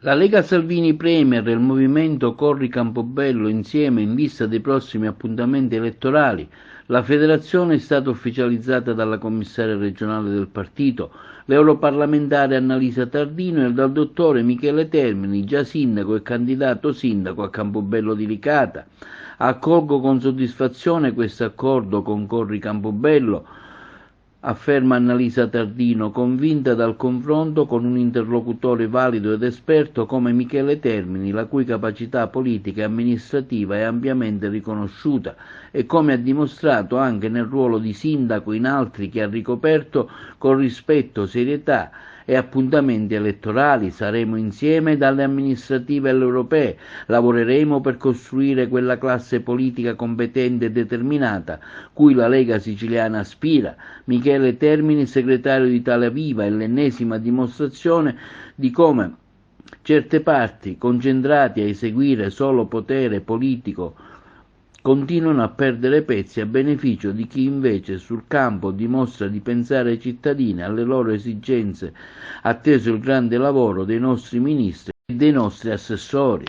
La Lega Salvini Premier e il movimento Corri Campobello insieme in vista dei prossimi appuntamenti elettorali. La federazione è stata ufficializzata dalla commissaria regionale del partito, l'europarlamentare Annalisa Tardino, e dal dottore Michele Termini, già sindaco e candidato sindaco a Campobello di Licata. Accolgo con soddisfazione questo accordo con Corri Campobello, afferma Annalisa Tardino, convinta dal confronto con un interlocutore valido ed esperto come Michele Termini, la cui capacità politica e amministrativa è ampiamente riconosciuta e come ha dimostrato anche nel ruolo di sindaco in altri che ha ricoperto con rispetto, serietà e appuntamenti elettorali. Saremo insieme dalle amministrative alle europee, lavoreremo per costruire quella classe politica competente e determinata cui la Lega siciliana aspira. Michele Termini, segretario di Italia Viva, è l'ennesima dimostrazione di come certe parti, concentrati a eseguire solo potere politico, continuano a perdere pezzi a beneficio di chi invece sul campo dimostra di pensare ai cittadini, alle loro esigenze, atteso il grande lavoro dei nostri ministri e dei nostri assessori.